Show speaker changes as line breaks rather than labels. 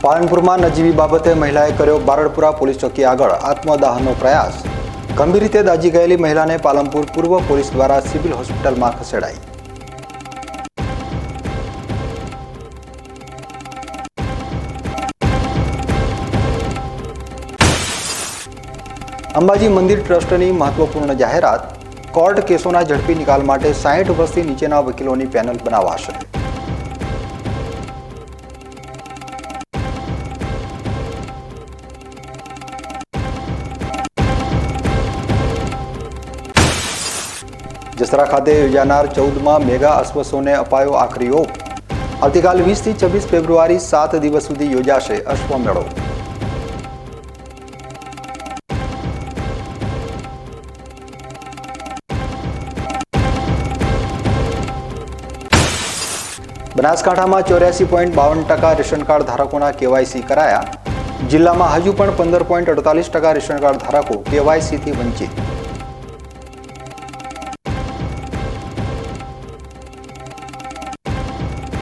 પાલનપુરમાં નજીવી બાબતે મહિલાએ કર્યો બારડપુરા પોલીસ ચોકી આગળ આત્મદાહનો પ્રયાસ। ગંભીર રીતે દાઝી ગયેલી મહિલાને પાલનપુર પૂર્વ પોલીસ દ્વારા સિવિલ હોસ્પિટલમાં ખસેડાઈ। અંબાજી મંદિર ટ્રસ્ટની મહત્વપૂર્ણ જાહેરાત। કોર્ટ કેસોના ઝડપી નિકાલ માટે 60 વર્ષથી નીચેના વકીલોની પેનલ બનાવાશે। જસરા ખાતે યોજાનાર 14મા મેગા અશ્વશોને અપાયો આખરી ઓપ। આવતીકાલ 20 થી 26 ફેબ્રુઆરી 7 દિવસ સુધી યોજાશે અશ્વમેળો। બનાસકાંઠામાં 84.52% રેશન કાર્ડ ધારકોના કેવાયસી કરાયા। જિલ્લામાં હજુ પણ 15.48% રેશન કાર્ડ ધારકો કેવાયસીથી વંચિત।